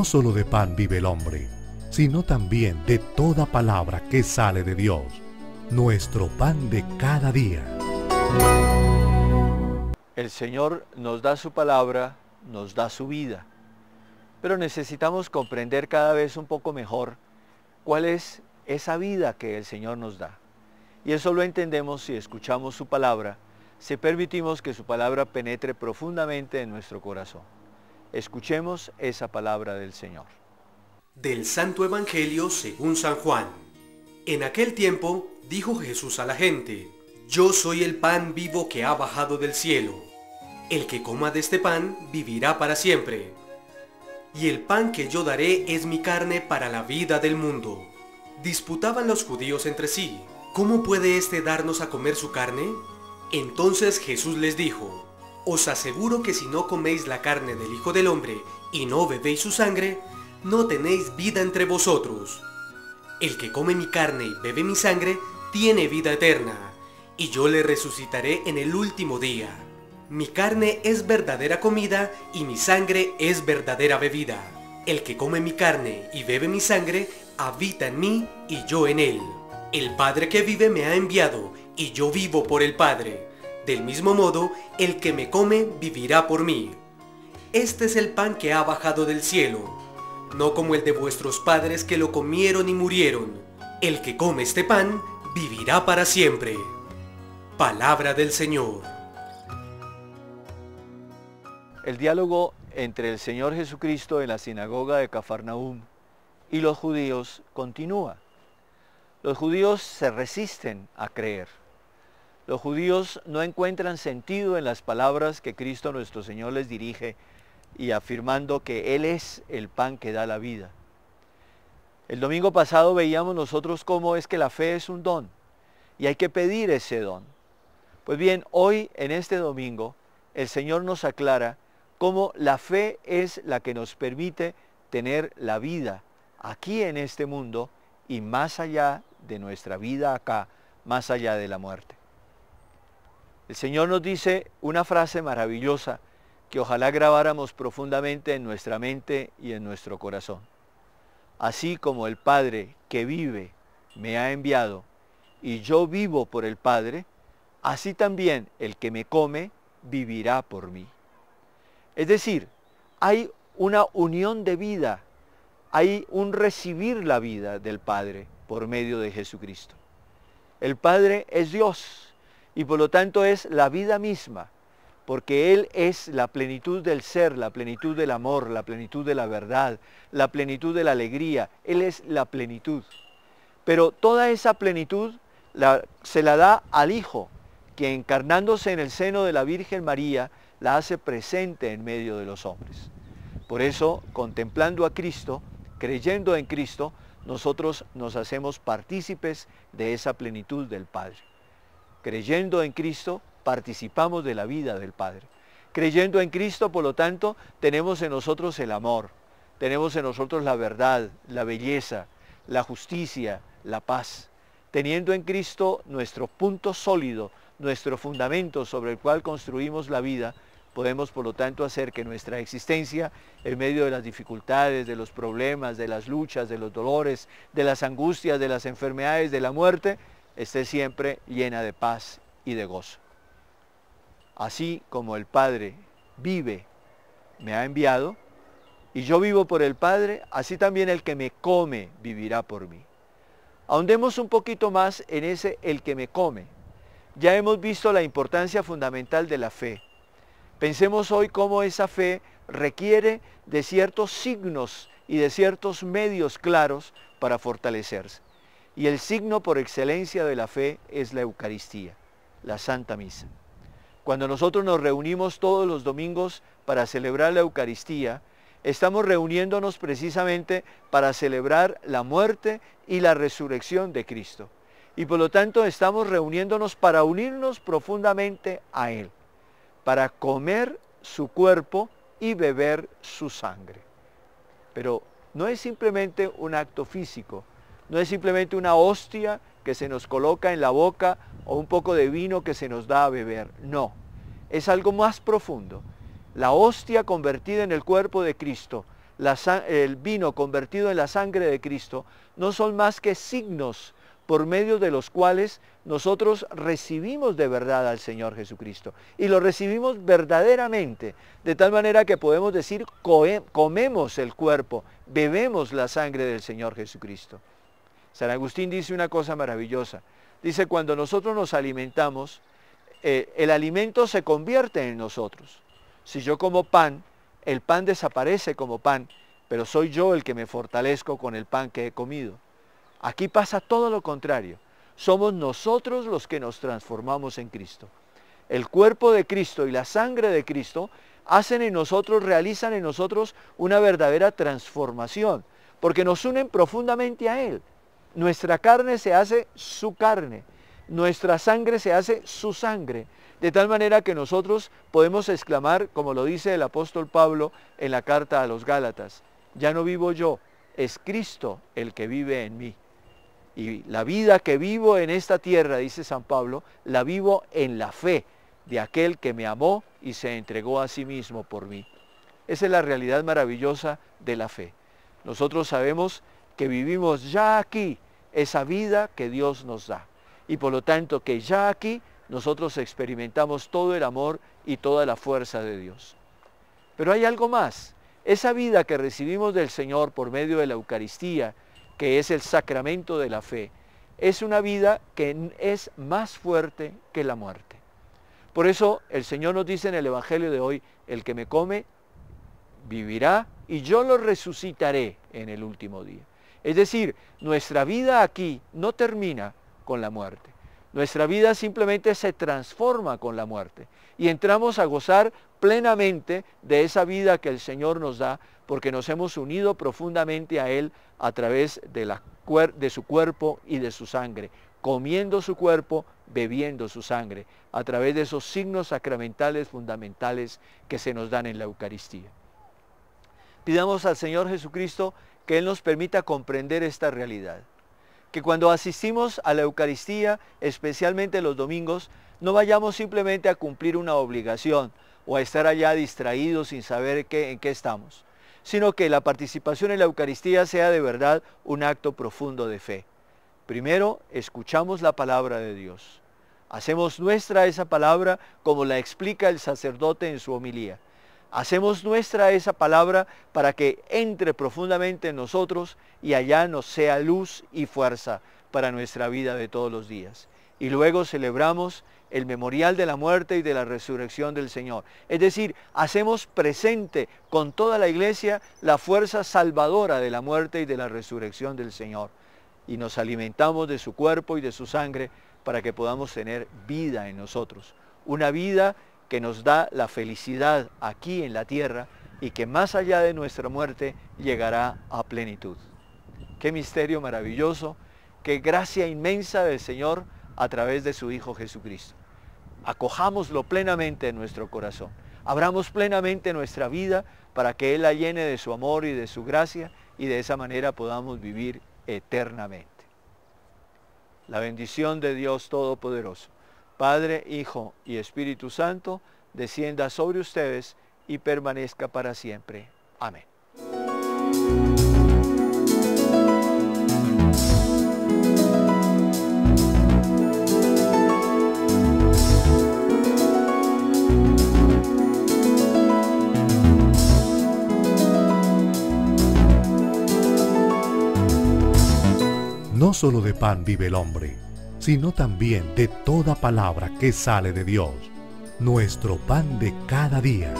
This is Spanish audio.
No solo de pan vive el hombre, sino también de toda palabra que sale de Dios, nuestro pan de cada día. El Señor nos da su palabra, nos da su vida, pero necesitamos comprender cada vez un poco mejor cuál es esa vida que el Señor nos da. Y eso lo entendemos si escuchamos su palabra, si permitimos que su palabra penetre profundamente en nuestro corazón. Escuchemos esa palabra del Señor. Del Santo Evangelio según San Juan. En aquel tiempo dijo Jesús a la gente: Yo soy el pan vivo que ha bajado del cielo. El que coma de este pan vivirá para siempre. Y el pan que yo daré es mi carne para la vida del mundo. Disputaban los judíos entre sí: ¿Cómo puede éste darnos a comer su carne? Entonces Jesús les dijo: Os aseguro que si no coméis la carne del Hijo del Hombre y no bebéis su sangre, no tenéis vida entre vosotros. El que come mi carne y bebe mi sangre tiene vida eterna, y yo le resucitaré en el último día. Mi carne es verdadera comida y mi sangre es verdadera bebida. El que come mi carne y bebe mi sangre habita en mí y yo en él. El Padre que vive me ha enviado y yo vivo por el Padre. Del mismo modo, el que me come vivirá por mí. Este es el pan que ha bajado del cielo, no como el de vuestros padres que lo comieron y murieron. El que come este pan vivirá para siempre. Palabra del Señor. El diálogo entre el Señor Jesucristo en la sinagoga de Cafarnaúm y los judíos continúa. Los judíos se resisten a creer. Los judíos no encuentran sentido en las palabras que Cristo nuestro Señor les dirige y afirmando que Él es el pan que da la vida. El domingo pasado veíamos nosotros cómo es que la fe es un don y hay que pedir ese don. Pues bien, hoy en este domingo el Señor nos aclara cómo la fe es la que nos permite tener la vida aquí en este mundo y más allá de nuestra vida acá, más allá de la muerte. El Señor nos dice una frase maravillosa que ojalá grabáramos profundamente en nuestra mente y en nuestro corazón. Así como el Padre que vive me ha enviado y yo vivo por el Padre, así también el que me come vivirá por mí. Es decir, hay una unión de vida, hay un recibir la vida del Padre por medio de Jesucristo. El Padre es Dios y por lo tanto es la vida misma, porque Él es la plenitud del ser, la plenitud del amor, la plenitud de la verdad, la plenitud de la alegría. Él es la plenitud. Pero toda esa plenitud se la da al Hijo, que encarnándose en el seno de la Virgen María, la hace presente en medio de los hombres. Por eso, contemplando a Cristo, creyendo en Cristo, nosotros nos hacemos partícipes de esa plenitud del Padre. Creyendo en Cristo, participamos de la vida del Padre. Creyendo en Cristo, por lo tanto, tenemos en nosotros el amor, tenemos en nosotros la verdad, la belleza, la justicia, la paz. Teniendo en Cristo nuestro punto sólido, nuestro fundamento sobre el cual construimos la vida, podemos por lo tanto hacer que nuestra existencia, en medio de las dificultades, de los problemas, de las luchas, de los dolores, de las angustias, de las enfermedades, de la muerte, esté siempre llena de paz y de gozo. Así como el Padre vive, me ha enviado, y yo vivo por el Padre, así también el que me come vivirá por mí. Ahondemos un poquito más en ese el que me come. Ya hemos visto la importancia fundamental de la fe. Pensemos hoy cómo esa fe requiere de ciertos signos y de ciertos medios claros para fortalecerse. Y el signo por excelencia de la fe es la Eucaristía, la Santa Misa. Cuando nosotros nos reunimos todos los domingos para celebrar la Eucaristía, estamos reuniéndonos precisamente para celebrar la muerte y la resurrección de Cristo. Y por lo tanto estamos reuniéndonos para unirnos profundamente a Él, para comer su cuerpo y beber su sangre. Pero no es simplemente un acto físico, no es simplemente una hostia que se nos coloca en la boca o un poco de vino que se nos da a beber. No, es algo más profundo. La hostia convertida en el cuerpo de Cristo, el vino convertido en la sangre de Cristo, no son más que signos por medio de los cuales nosotros recibimos de verdad al Señor Jesucristo. Y lo recibimos verdaderamente, de tal manera que podemos decir, comemos el cuerpo, bebemos la sangre del Señor Jesucristo. San Agustín dice una cosa maravillosa. Dice, cuando nosotros nos alimentamos, el alimento se convierte en nosotros. Si yo como pan, el pan desaparece como pan, pero soy yo el que me fortalezco con el pan que he comido. Aquí pasa todo lo contrario. Somos nosotros los que nos transformamos en Cristo. El cuerpo de Cristo y la sangre de Cristo hacen en nosotros, realizan en nosotros una verdadera transformación, porque nos unen profundamente a Él. Nuestra carne se hace su carne, nuestra sangre se hace su sangre, de tal manera que nosotros podemos exclamar, como lo dice el apóstol Pablo en la carta a los Gálatas, ya no vivo yo, es Cristo el que vive en mí. Y la vida que vivo en esta tierra, dice San Pablo, la vivo en la fe de aquel que me amó y se entregó a sí mismo por mí. Esa es la realidad maravillosa de la fe. Nosotros sabemos que vivimos ya aquí esa vida que Dios nos da. Y por lo tanto que ya aquí nosotros experimentamos todo el amor y toda la fuerza de Dios. Pero hay algo más. Esa vida que recibimos del Señor por medio de la Eucaristía, que es el sacramento de la fe, es una vida que es más fuerte que la muerte. Por eso el Señor nos dice en el Evangelio de hoy, el que me come vivirá y yo lo resucitaré en el último día. Es decir, nuestra vida aquí no termina con la muerte. Nuestra vida simplemente se transforma con la muerte y entramos a gozar plenamente de esa vida que el Señor nos da porque nos hemos unido profundamente a Él a través de su cuerpo y de su sangre, comiendo su cuerpo, bebiendo su sangre, a través de esos signos sacramentales fundamentales que se nos dan en la Eucaristía. Pidamos al Señor Jesucristo que Él nos permita comprender esta realidad. Que cuando asistimos a la Eucaristía, especialmente los domingos, no vayamos simplemente a cumplir una obligación o a estar allá distraídos sin saber en qué estamos, sino que la participación en la Eucaristía sea de verdad un acto profundo de fe. Primero, escuchamos la palabra de Dios. Hacemos nuestra esa palabra como la explica el sacerdote en su homilía. Hacemos nuestra esa palabra para que entre profundamente en nosotros y allá nos sea luz y fuerza para nuestra vida de todos los días. Y luego celebramos el memorial de la muerte y de la resurrección del Señor. Es decir, hacemos presente con toda la Iglesia la fuerza salvadora de la muerte y de la resurrección del Señor. Y nos alimentamos de su cuerpo y de su sangre para que podamos tener vida en nosotros. Una vida que nos da la felicidad aquí en la tierra y que más allá de nuestra muerte llegará a plenitud. Qué misterio maravilloso, qué gracia inmensa del Señor a través de su Hijo Jesucristo. Acojámoslo plenamente en nuestro corazón. Abramos plenamente nuestra vida para que Él la llene de su amor y de su gracia y de esa manera podamos vivir eternamente. La bendición de Dios Todopoderoso, Padre, Hijo y Espíritu Santo, descienda sobre ustedes y permanezca para siempre. Amén. No solo de pan vive el hombre, sino también de toda palabra que sale de Dios, nuestro pan de cada día.